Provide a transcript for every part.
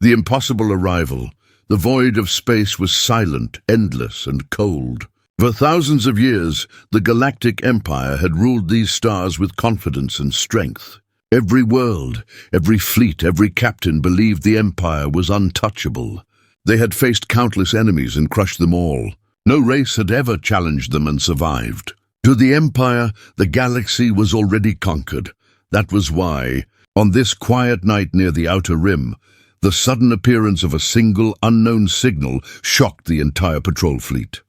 The impossible arrival. The void of space was silent, endless, and cold. For thousands of years, the Galactic Empire had ruled these stars with confidence and strength. Every world, every fleet, every captain believed the Empire was untouchable. They had faced countless enemies and crushed them all. No race had ever challenged them and survived. To the Empire, the galaxy was already conquered. That was why, on this quiet night near the Outer Rim, the sudden appearance of a single unknown signal shocked the entire patrol fleet.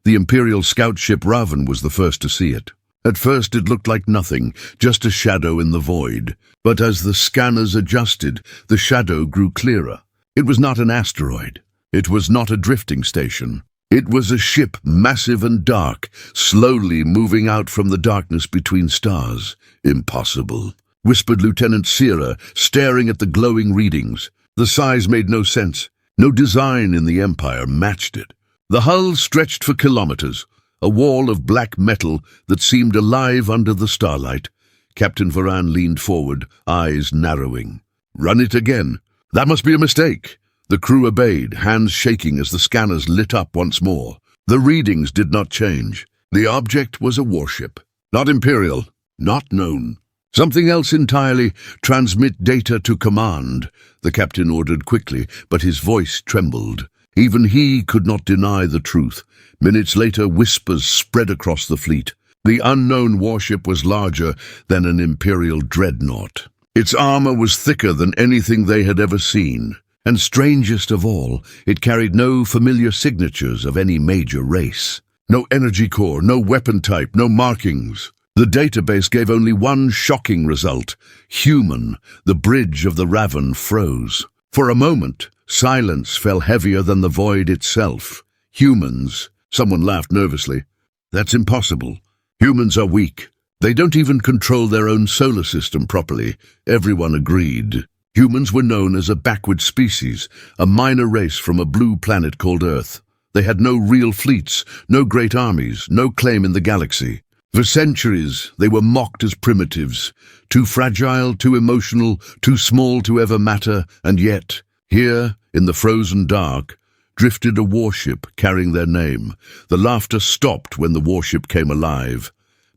The Imperial scout ship Raven was the first to see it. At first it looked like nothing, just a shadow in the void. But as the scanners adjusted, the shadow grew clearer. It was not an asteroid. It was not a drifting station. It was a ship, massive and dark, slowly moving out from the darkness between stars. "Impossible," whispered Lieutenant Sierra, staring at the glowing readings. The size made no sense. No design in the Empire matched it. The hull stretched for kilometers, a wall of black metal that seemed alive under the starlight. Captain Varan leaned forward, eyes narrowing. "Run it again." "That must be a mistake." The crew obeyed, hands shaking as the scanners lit up once more. The readings did not change. The object was a warship. Not Imperial, not known. "Something else entirely. Transmit data to command," the captain ordered quickly, but his voice trembled. Even he could not deny the truth. Minutes later, whispers spread across the fleet. The unknown warship was larger than an Imperial dreadnought. Its armor was thicker than anything they had ever seen. And strangest of all, it carried no familiar signatures of any major race. No energy core, no weapon type, no markings. The database gave only one shocking result. Human. The bridge of the Raven froze. For a moment, silence fell heavier than the void itself. Humans. Someone laughed nervously. "That's impossible. Humans are weak. They don't even control their own solar system properly." Everyone agreed. Humans were known as a backward species, a minor race from a blue planet called Earth. They had no real fleets, no great armies, no claim in the galaxy. For centuries, they were mocked as primitives, too fragile, too emotional, too small to ever matter, and yet, here, in the frozen dark, drifted a warship carrying their name. The laughter stopped when the warship came alive.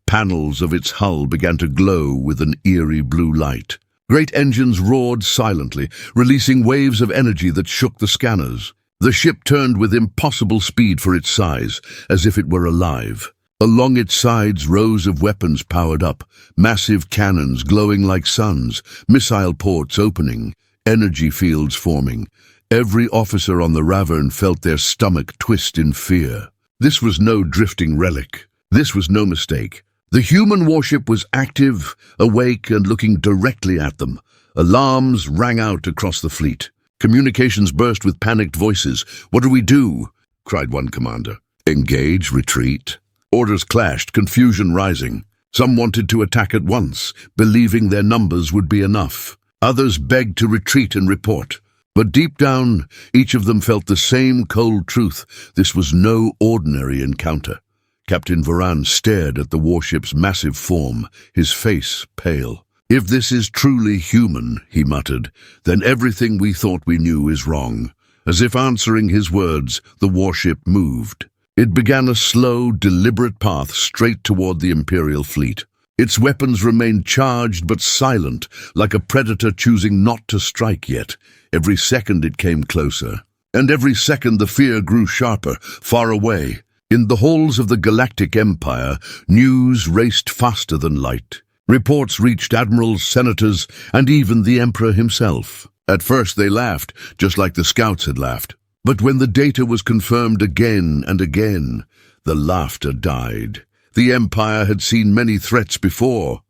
Panels of its hull began to glow with an eerie blue light. Great engines roared silently, releasing waves of energy that shook the scanners. The ship turned with impossible speed for its size, as if it were alive. Along its sides, rows of weapons powered up, massive cannons glowing like suns, missile ports opening, energy fields forming. Every officer on the Raven felt their stomach twist in fear. This was no drifting relic. This was no mistake. The human warship was active, awake, and looking directly at them. Alarms rang out across the fleet. Communications burst with panicked voices. "What do we do?" cried one commander. "Engage, retreat." Orders clashed, confusion rising. Some wanted to attack at once, believing their numbers would be enough. Others begged to retreat and report. But deep down, each of them felt the same cold truth. This was no ordinary encounter. Captain Varan stared at the warship's massive form, his face pale. "If this is truly human," he muttered, "then everything we thought we knew is wrong." As if answering his words, the warship moved. It began a slow, deliberate path straight toward the Imperial fleet. Its weapons remained charged but silent, like a predator choosing not to strike yet. Every second it came closer. And every second the fear grew sharper, far away. In the halls of the Galactic Empire, news raced faster than light. Reports reached admirals, senators, and even the Emperor himself. At first they laughed, just like the scouts had laughed. But when the data was confirmed again and again, the laughter died. The Empire had seen many threats before,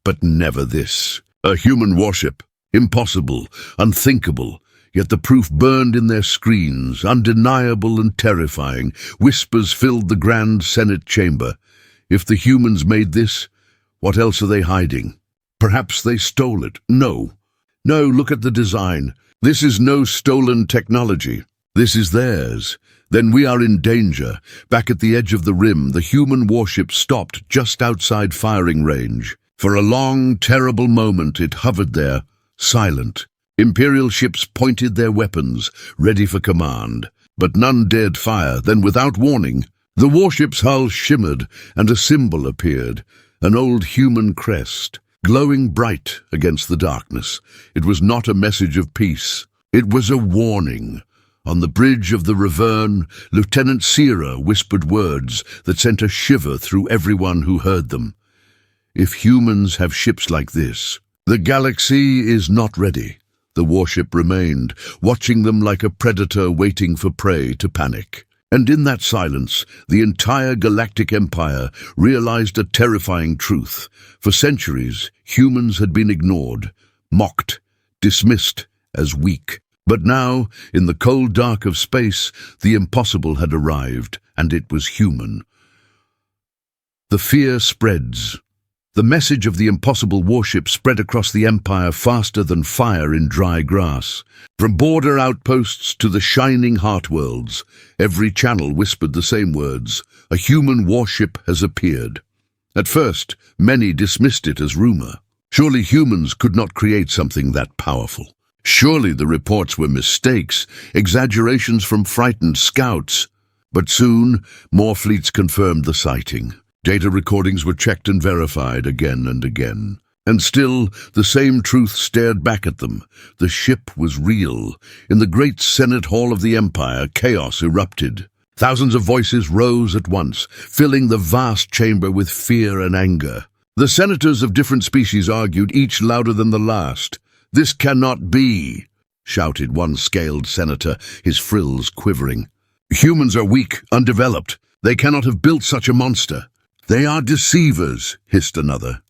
but never this. A human warship. Impossible, unthinkable. Yet the proof burned in their screens, undeniable and terrifying. Whispers filled the Grand Senate chamber. If the humans made this, what else are they hiding? Perhaps they stole it. No, look at the design. This is no stolen technology. This is theirs. Then we are in danger. Back at the edge of the rim, the human warship stopped just outside firing range. For a long, terrible moment it hovered there, silent, Imperial ships pointed their weapons, ready for command, but none dared fire. Then, without warning, the warship's hull shimmered and a symbol appeared, an old human crest, glowing bright against the darkness. It was not a message of peace. It was a warning. On the bridge of the Raverne, Lieutenant Sierra whispered words that sent a shiver through everyone who heard them. If humans have ships like this, the galaxy is not ready. The warship remained, watching them like a predator waiting for prey to panic. And in that silence, the entire Galactic Empire realized a terrifying truth. For centuries, humans had been ignored, mocked, dismissed as weak. But now, in the cold dark of space, the impossible had arrived, and it was human. The fear spreads. The message of the impossible warship spread across the Empire faster than fire in dry grass. From border outposts to the shining heart worlds, every channel whispered the same words: a human warship has appeared. At first, many dismissed it as rumor. Surely humans could not create something that powerful. Surely the reports were mistakes, exaggerations from frightened scouts. But soon, more fleets confirmed the sighting. Data recordings were checked and verified again and again. And still, the same truth stared back at them. The ship was real. In the great Senate Hall of the Empire, chaos erupted. Thousands of voices rose at once, filling the vast chamber with fear and anger. The senators of different species argued, each louder than the last. "This cannot be," shouted one scaled senator, his frills quivering. "Humans are weak, undeveloped. They cannot have built such a monster." "They are deceivers," hissed another.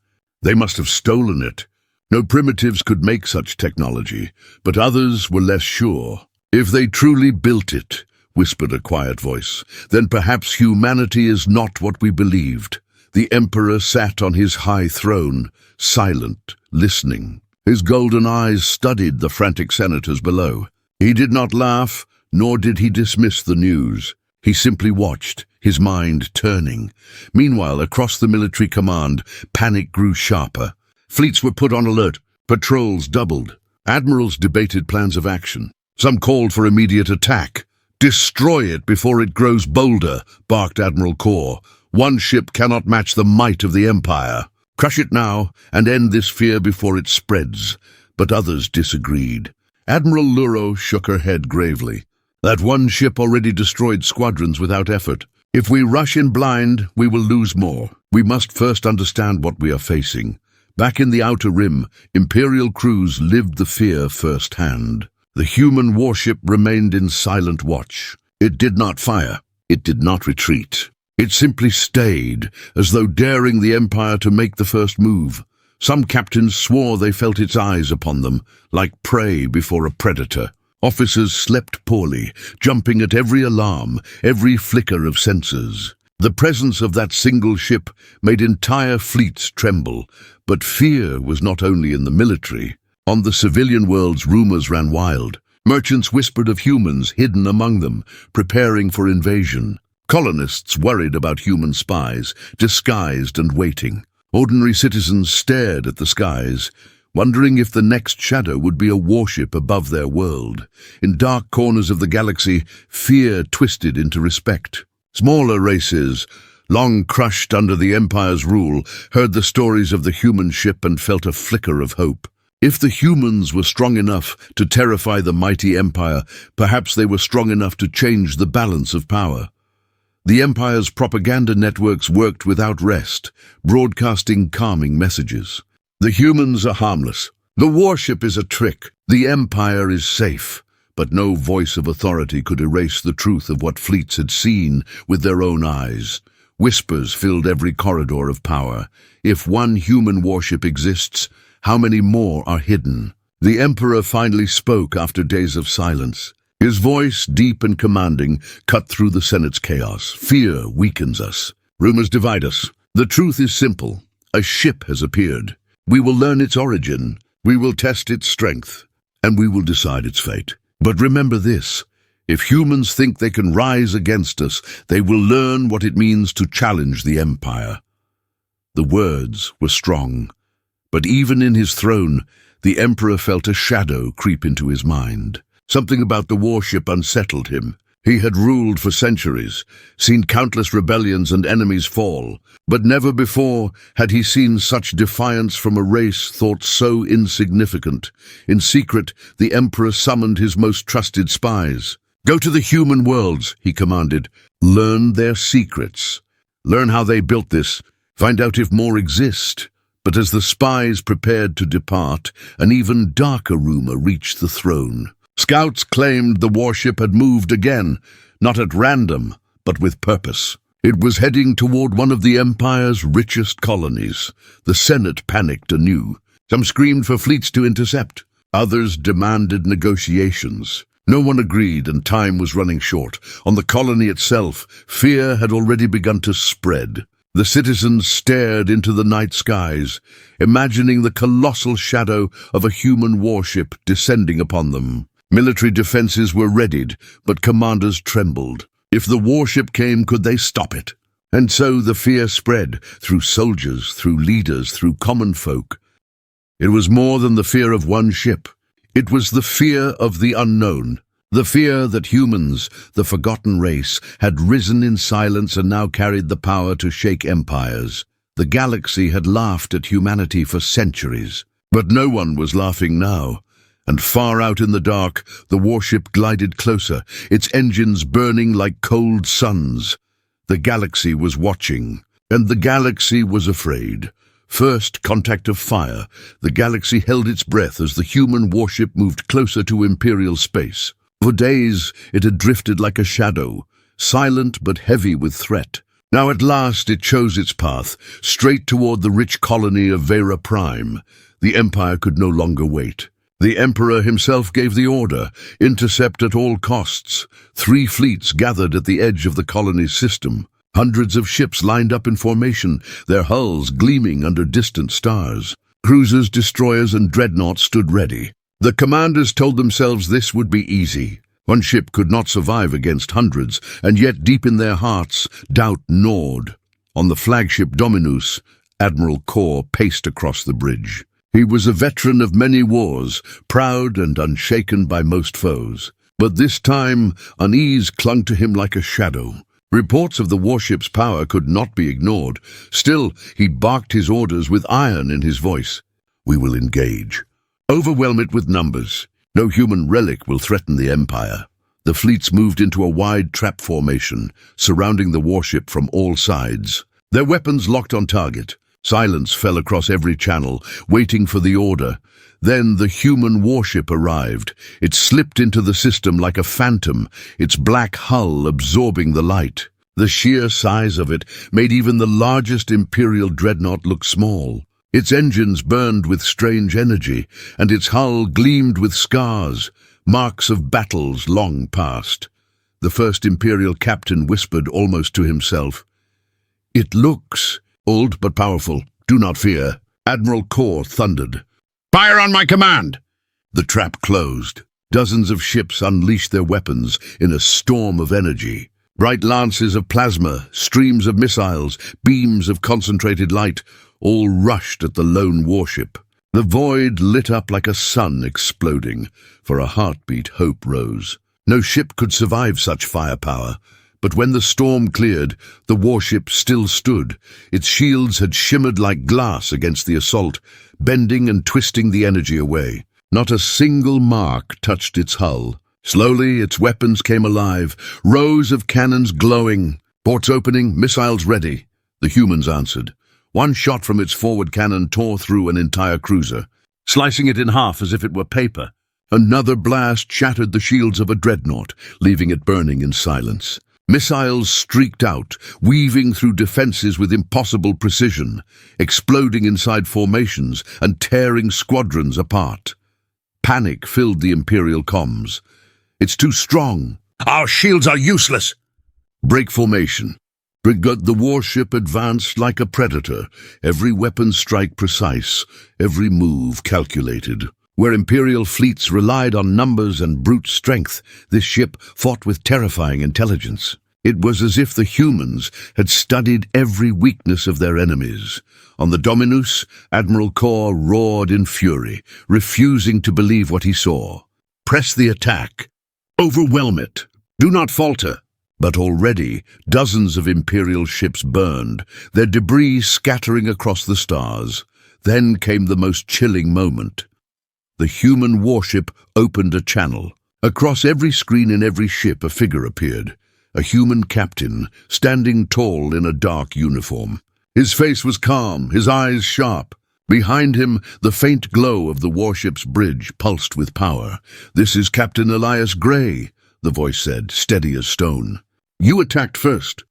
"They must have stolen it. No primitives could make such technology." But others were less sure. "If they truly built it," whispered a quiet voice, "then perhaps humanity is not what we believed." The Emperor sat on his high throne, silent, listening. His golden eyes studied the frantic senators below. He did not laugh, nor did he dismiss the news. He simply watched, his mind turning. Meanwhile, across the military command, panic grew sharper. Fleets were put on alert. Patrols doubled. Admirals debated plans of action. Some called for immediate attack. "Destroy it before it grows bolder," barked Admiral Core. "One ship cannot match the might of the Empire. Crush it now and end this fear before it spreads." But others disagreed. Admiral Luro shook her head gravely. "That one ship already destroyed squadrons without effort. If we rush in blind, we will lose more. We must first understand what we are facing." Back in the Outer Rim, Imperial crews lived the fear firsthand. The human warship remained in silent watch. It did not fire. It did not retreat. It simply stayed, as though daring the Empire to make the first move. Some captains swore they felt its eyes upon them, like prey before a predator. Officers slept poorly, jumping at every alarm, every flicker of sensors. The presence of that single ship made entire fleets tremble. But fear was not only in the military. On the civilian worlds, rumors ran wild. Merchants whispered of humans hidden among them, preparing for invasion. Colonists worried about human spies, disguised and waiting. Ordinary citizens stared at the skies, wondering if the next shadow would be a warship above their world. In dark corners of the galaxy, fear twisted into respect. Smaller races, long crushed under the Empire's rule, heard the stories of the human ship and felt a flicker of hope. If the humans were strong enough to terrify the mighty Empire, perhaps they were strong enough to change the balance of power. The Empire's propaganda networks worked without rest, broadcasting calming messages. The humans are harmless. The warship is a trick. The Empire is safe. But no voice of authority could erase the truth of what fleets had seen with their own eyes. Whispers filled every corridor of power. If one human warship exists, how many more are hidden? The Emperor finally spoke after days of silence. His voice, deep and commanding, cut through the Senate's chaos. "Fear weakens us. Rumors divide us. The truth is simple. A ship has appeared. We will learn its origin. We will test its strength. And we will decide its fate. But remember this. If humans think they can rise against us, they will learn what it means to challenge the Empire." The words were strong. But even in his throne, The Emperor felt a shadow creep into his mind. Something about the warship unsettled him. He had ruled for centuries, seen countless rebellions and enemies fall, but never before had he seen such defiance from a race thought so insignificant. In secret, the Emperor summoned his most trusted spies. "Go to the human worlds," he commanded. "Learn their secrets. Learn how they built this. Find out if more exist." But as the spies prepared to depart, an even darker rumor reached the throne. Scouts claimed the warship had moved again, not at random, but with purpose. It was heading toward one of the Empire's richest colonies. The Senate panicked anew. Some screamed for fleets to intercept. Others demanded negotiations. No one agreed, and time was running short. On the colony itself, fear had already begun to spread. The citizens stared into the night skies, imagining the colossal shadow of a human warship descending upon them. Military defenses were readied, but commanders trembled. If the warship came, could they stop it? And so the fear spread, through soldiers, through leaders, through common folk. It was more than the fear of one ship. It was the fear of the unknown. The fear that humans, the forgotten race, had risen in silence and now carried the power to shake empires. The galaxy had laughed at humanity for centuries. But no one was laughing now. And far out in the dark, the warship glided closer, its engines burning like cold suns. The galaxy was watching, and the galaxy was afraid. First contact of fire, the galaxy held its breath as the human warship moved closer to Imperial space. For days, it had drifted like a shadow, silent but heavy with threat. Now at last it chose its path, straight toward the rich colony of Vera Prime. The Empire could no longer wait. The Emperor himself gave the order, intercept at all costs. 3 fleets gathered at the edge of the colony's system. Hundreds of ships lined up in formation, their hulls gleaming under distant stars. Cruisers, destroyers, and dreadnoughts stood ready. The commanders told themselves this would be easy. One ship could not survive against hundreds, and yet deep in their hearts, doubt gnawed. On the flagship Dominus, Admiral Kor paced across the bridge. He was a veteran of many wars, proud and unshaken by most foes. But this time, unease clung to him like a shadow. Reports of the warship's power could not be ignored. Still, he barked his orders with iron in his voice. "We will engage. Overwhelm it with numbers. No human relic will threaten the Empire." The fleets moved into a wide trap formation, surrounding the warship from all sides. Their weapons locked on target. Silence fell across every channel, waiting for the order. Then the human warship arrived. It slipped into the system like a phantom, its black hull absorbing the light. The sheer size of it made even the largest Imperial dreadnought look small. Its engines burned with strange energy, and its hull gleamed with scars, marks of battles long past. The first Imperial captain whispered almost to himself, "It looks old but powerful. Do not fear." Admiral Kor thundered, "Fire on my command!" The trap closed. Dozens of ships unleashed their weapons in a storm of energy. Bright lances of plasma, streams of missiles, beams of concentrated light, all rushed at the lone warship. The void lit up like a sun exploding. For a heartbeat, hope rose. No ship could survive such firepower. But when the storm cleared, the warship still stood. Its shields had shimmered like glass against the assault, bending and twisting the energy away. Not a single mark touched its hull. Slowly, its weapons came alive, rows of cannons glowing. Ports opening, missiles ready. The humans answered. One shot from its forward cannon tore through an entire cruiser, slicing it in half as if it were paper. Another blast shattered the shields of a dreadnought, leaving it burning in silence. Missiles streaked out, weaving through defenses with impossible precision, exploding inside formations and tearing squadrons apart. Panic filled the Imperial comms. "It's too strong. Our shields are useless." Break formation. The warship advanced like a predator, every weapon strike precise, every move calculated. Where Imperial fleets relied on numbers and brute strength, this ship fought with terrifying intelligence. It was as if the humans had studied every weakness of their enemies. On the Dominus, Admiral Kor roared in fury, refusing to believe what he saw. "Press the attack. Overwhelm it. Do not falter." But already dozens of Imperial ships burned, their debris scattering across the stars. Then came the most chilling moment. The human warship opened a channel. Across every screen in every ship a figure appeared. A human captain, standing tall in a dark uniform. His face was calm, his eyes sharp. Behind him, the faint glow of the warship's bridge pulsed with power. "This is Captain Elias Gray," the voice said, steady as stone. "You attacked first.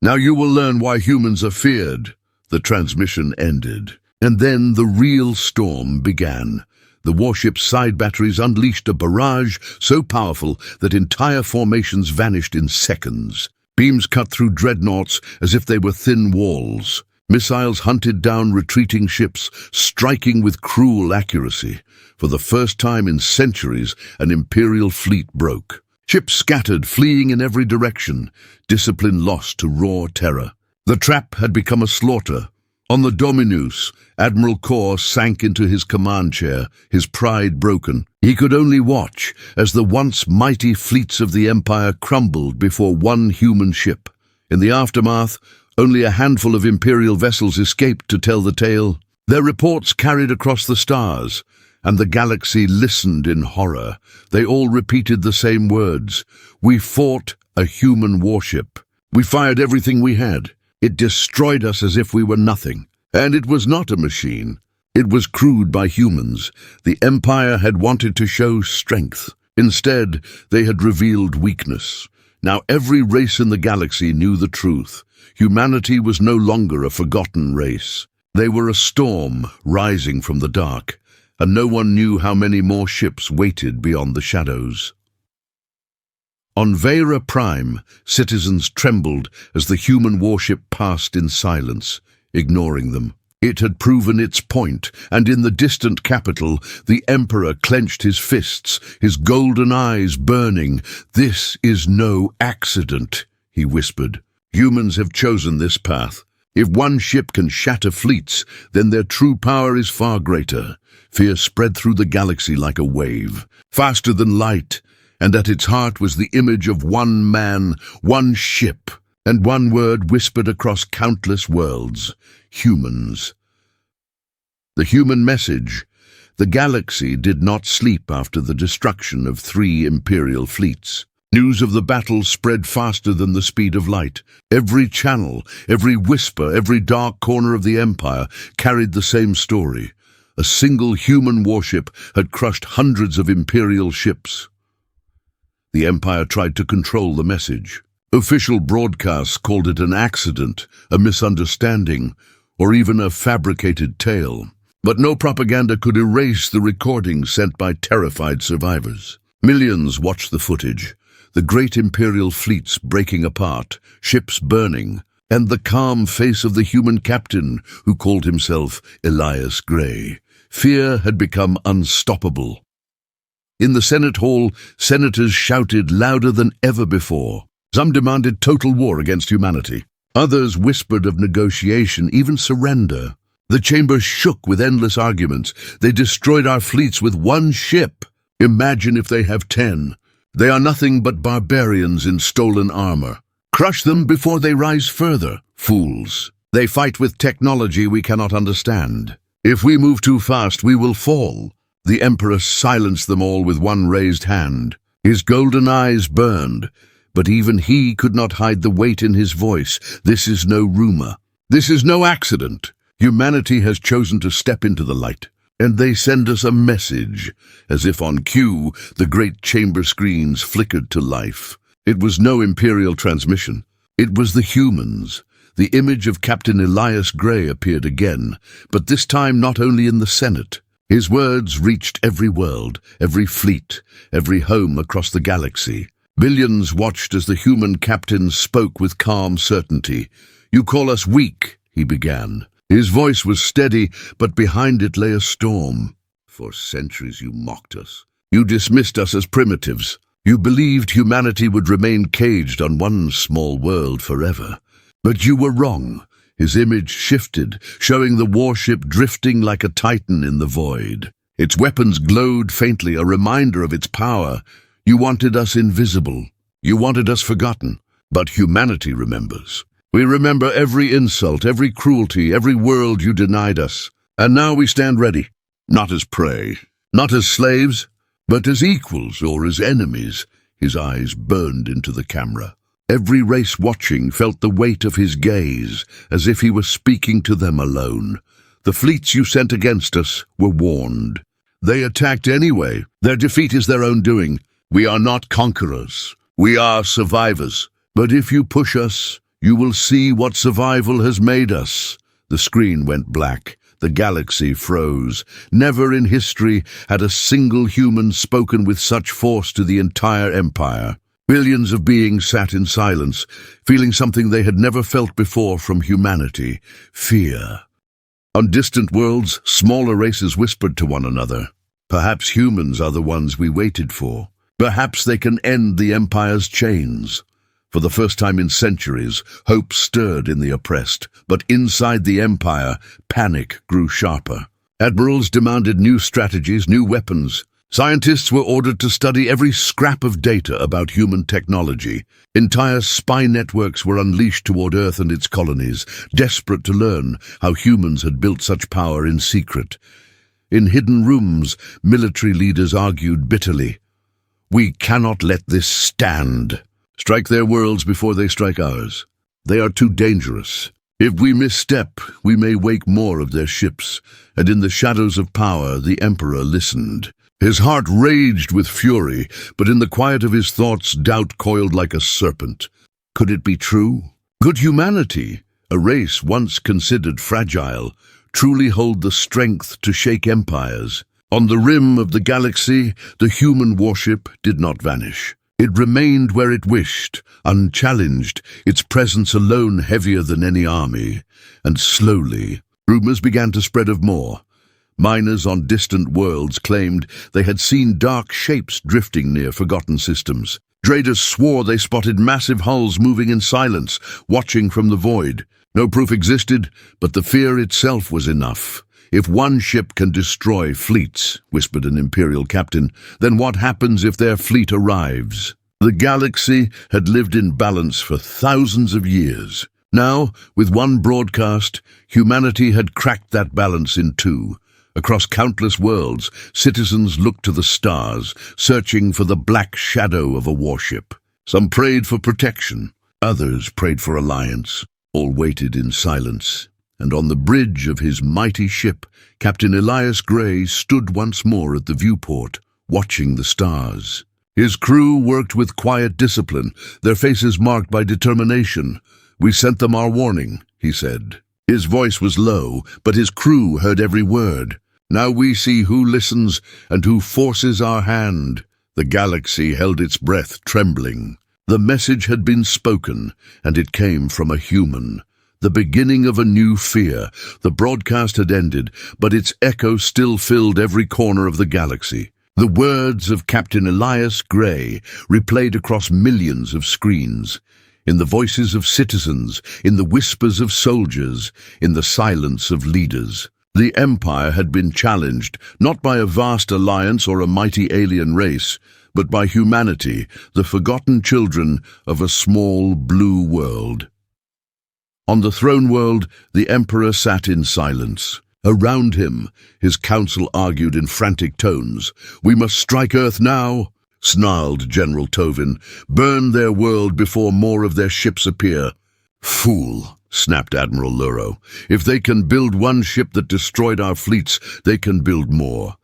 Now you will learn why humans are feared." The transmission ended, and then the real storm began. The warship's side batteries unleashed a barrage so powerful that entire formations vanished in seconds. Beams cut through dreadnoughts as if they were thin walls. Missiles hunted down retreating ships, striking with cruel accuracy. For the first time in centuries, an Imperial fleet broke. Ships scattered, fleeing in every direction, discipline lost to raw terror. The trap had become a slaughter. On the Dominus, Admiral Kor sank into his command chair, his pride broken. He could only watch as the once mighty fleets of the Empire crumbled before one human ship. In the aftermath, only a handful of Imperial vessels escaped to tell the tale. Their reports carried across the stars, and the galaxy listened in horror. They all repeated the same words. "We fought a human warship. We fired everything we had. It destroyed us as if we were nothing." And it was not a machine. It was crewed by humans. The Empire had wanted to show strength. Instead, they had revealed weakness. Now every race in the galaxy knew the truth. Humanity was no longer a forgotten race. They were a storm rising from the dark, and no one knew how many more ships waited beyond the shadows. On Vera Prime, citizens trembled as the human warship passed in silence, ignoring them. It had proven its point, and in the distant capital, the Emperor clenched his fists, his golden eyes burning. "This is no accident," he whispered. "Humans have chosen this path. If one ship can shatter fleets, then their true power is far greater." Fear spread through the galaxy like a wave, faster than light, and at its heart was the image of one man, one ship, and one word whispered across countless worlds: humans. The human message. The galaxy did not sleep after the destruction of 3 Imperial fleets. News of the battle spread faster than the speed of light. Every channel, every whisper, every dark corner of the Empire carried the same story. A single human warship had crushed hundreds of Imperial ships. The Empire tried to control the message. Official broadcasts called it an accident, a misunderstanding, or even a fabricated tale. But no propaganda could erase the recordings sent by terrified survivors. Millions watched the footage. The great Imperial fleets breaking apart, ships burning, and the calm face of the human captain who called himself Elias Gray. Fear had become unstoppable. In the Senate hall, senators shouted louder than ever before. Some demanded total war against humanity. Others whispered of negotiation, even surrender. The chamber shook with endless arguments. "They destroyed our fleets with one ship. Imagine if they have 10. They are nothing but barbarians in stolen armor. Crush them before they rise further. Fools. They fight with technology we cannot understand. If we move too fast, we will fall." The Emperor silenced them all with one raised hand. His golden eyes burned, but even he could not hide the weight in his voice. "This is no rumor. This is no accident. Humanity has chosen to step into the light. And they send us a message." As if on cue, the great chamber screens flickered to life. It was no Imperial transmission. It was the humans. The image of Captain Elias Gray appeared again, but this time not only in the Senate. His words reached every world, every fleet, every home across the galaxy. Billions watched as the human captain spoke with calm certainty. "You call us weak," he began. His voice was steady, but behind it lay a storm. "For centuries you mocked us. You dismissed us as primitives. You believed humanity would remain caged on one small world forever. But you were wrong. His image shifted, showing the warship drifting like a titan in the void. Its weapons glowed faintly, a reminder of its power. You wanted us invisible. You wanted us forgotten. But humanity remembers. We remember every insult, every cruelty, every world you denied us. And now we stand ready, not as prey, not as slaves, but as equals or as enemies. His eyes burned into the camera. Every race watching felt the weight of his gaze, as if he were speaking to them alone. The fleets you sent against us were warned. They attacked anyway. Their defeat is their own doing. We are not conquerors. We are survivors. But if you push us, you will see what survival has made us. The screen went black. The galaxy froze. Never in history had a single human spoken with such force to the entire empire. Billions of beings sat in silence, feeling something they had never felt before from humanity: fear. On distant worlds, smaller races whispered to one another. Perhaps humans are the ones we waited for. Perhaps they can end the Empire's chains. For the first time in centuries, hope stirred in the oppressed, but inside the Empire, panic grew sharper. Admirals demanded new strategies, new weapons. Scientists were ordered to study every scrap of data about human technology. Entire spy networks were unleashed toward Earth and its colonies, desperate to learn how humans had built such power in secret. In hidden rooms, military leaders argued bitterly. We cannot let this stand. Strike their worlds before they strike ours. They are too dangerous. If we misstep, we may wake more of their ships. And in the shadows of power, the Emperor listened. His heart raged with fury, but in the quiet of his thoughts, doubt coiled like a serpent. Could it be true? Could humanity, a race once considered fragile, truly hold the strength to shake empires? On the rim of the galaxy, the human warship did not vanish. It remained where it wished, unchallenged, its presence alone heavier than any army. And slowly, rumors began to spread of more. Miners on distant worlds claimed they had seen dark shapes drifting near forgotten systems. Traders swore they spotted massive hulls moving in silence, watching from the void. No proof existed, but the fear itself was enough. If one ship can destroy fleets, whispered an Imperial captain, then what happens if their fleet arrives? The galaxy had lived in balance for thousands of years. Now, with one broadcast, humanity had cracked that balance in two. Across countless worlds, citizens looked to the stars, searching for the black shadow of a warship. Some prayed for protection, others prayed for alliance. All waited in silence. And on the bridge of his mighty ship, Captain Elias Gray stood once more at the viewport, watching the stars. His crew worked with quiet discipline, their faces marked by determination. "We sent them our warning," he said. His voice was low, but his crew heard every word. "Now we see who listens and who forces our hand." The galaxy held its breath, trembling. The message had been spoken, and it came from a human. The beginning of a new fear. The broadcast had ended, but its echo still filled every corner of the galaxy. The words of Captain Elias Gray replayed across millions of screens. In the voices of citizens, in the whispers of soldiers, in the silence of leaders. The Empire had been challenged, not by a vast alliance or a mighty alien race, but by humanity, the forgotten children of a small blue world. On the throne world, the Emperor sat in silence. Around him, his council argued in frantic tones. "We must strike Earth now," snarled General Tovin. "Burn their world before more of their ships appear." "Fool," snapped Admiral Luro. "If they can build one ship that destroyed our fleets, they can build more.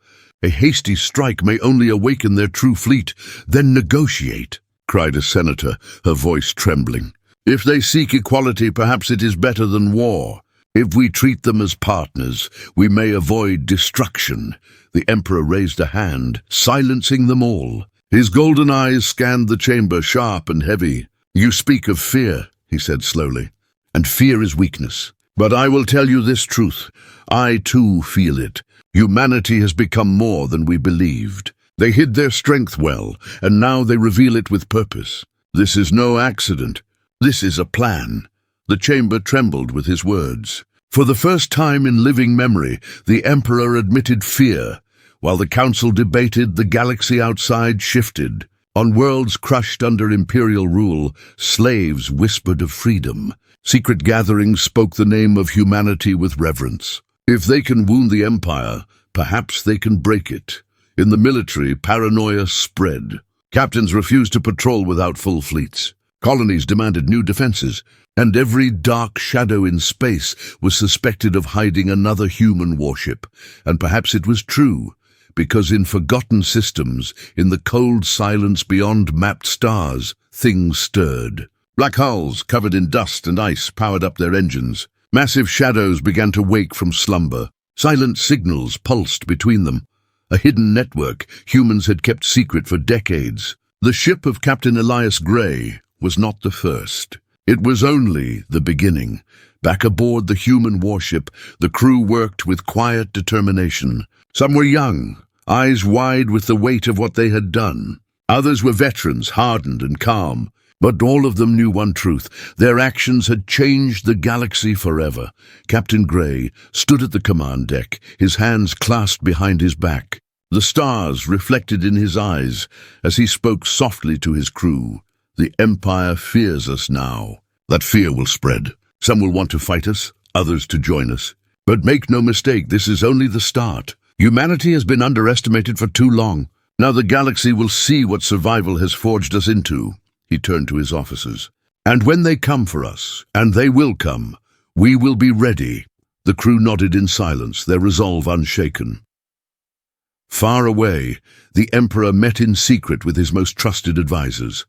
A hasty strike may only awaken their true fleet. Then negotiate," cried a senator, her voice trembling. "If they seek equality, perhaps it is better than war. If we treat them as partners, we may avoid destruction." The Emperor raised a hand, silencing them all. His golden eyes scanned the chamber, sharp and heavy. "You speak of fear," he said slowly, "and fear is weakness. But I will tell you this truth. I too feel it. Humanity has become more than we believed. They hid their strength well, and now they reveal it with purpose. This is no accident. This is a plan. The chamber trembled with his words. For the first time in living memory, the Emperor admitted fear. While the council debated, the galaxy outside shifted. On worlds crushed under imperial rule, slaves whispered of freedom. Secret gatherings spoke the name of humanity with reverence. If they can wound the Empire, perhaps they can break it. In the military, paranoia spread. Captains refused to patrol without full fleets. Colonies demanded new defenses, and every dark shadow in space was suspected of hiding another human warship. And perhaps it was true, because in forgotten systems, in the cold silence beyond mapped stars, things stirred. Black hulls, covered in dust and ice, powered up their engines. Massive shadows began to wake from slumber. Silent signals pulsed between them. A hidden network humans had kept secret for decades. The ship of Captain Elias Gray was not the first. It was only the beginning. Back aboard the human warship, the crew worked with quiet determination. Some were young, eyes wide with the weight of what they had done. Others were veterans, hardened and calm. But all of them knew one truth. Their actions had changed the galaxy forever. Captain Gray stood at the command deck, his hands clasped behind his back. The stars reflected in his eyes as he spoke softly to his crew. The Empire fears us now. That fear will spread. Some will want to fight us, others to join us. But make no mistake, this is only the start. Humanity has been underestimated for too long. Now the galaxy will see what survival has forged us into. He turned to his officers. And when they come for us, and they will come, we will be ready. The crew nodded in silence, their resolve unshaken. Far away, the Emperor met in secret with his most trusted advisors.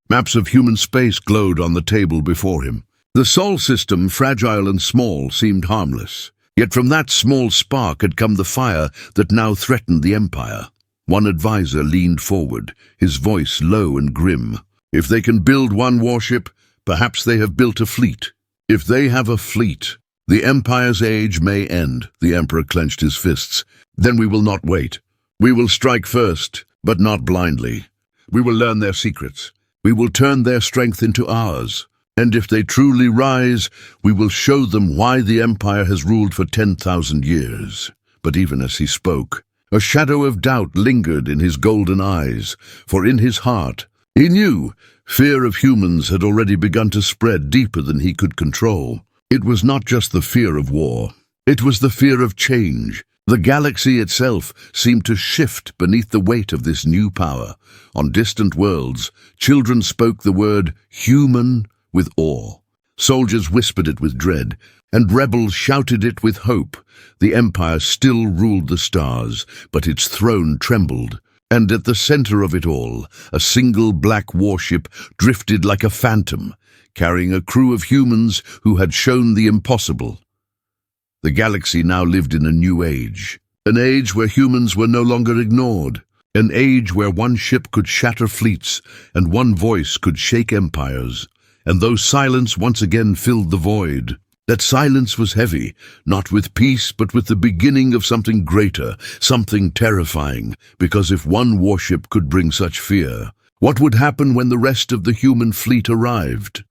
Maps of human space glowed on the table before him. The Sol system, fragile and small, seemed harmless. Yet from that small spark had come the fire that now threatened the Empire. One advisor leaned forward, his voice low and grim. If they can build one warship, perhaps they have built a fleet. If they have a fleet, the Empire's age may end. The Emperor clenched his fists. Then we will not wait. We will strike first, but not blindly. We will learn their secrets. We will turn their strength into ours. And if they truly rise, we will show them why the Empire has ruled for 10,000 years. But even as he spoke, a shadow of doubt lingered in his golden eyes, for in his heart, he knew fear of humans had already begun to spread deeper than he could control. It was not just the fear of war. It was the fear of change. The galaxy itself seemed to shift beneath the weight of this new power. On distant worlds, children spoke the word human with awe. Soldiers whispered it with dread, and rebels shouted it with hope. The Empire still ruled the stars, but its throne trembled. And at the center of it all, a single black warship drifted like a phantom, carrying a crew of humans who had shown the impossible. The galaxy now lived in a new age, an age where humans were no longer ignored, an age where one ship could shatter fleets and one voice could shake empires. And though silence once again filled the void, that silence was heavy, not with peace, but with the beginning of something greater, something terrifying, because if one warship could bring such fear, what would happen when the rest of the human fleet arrived?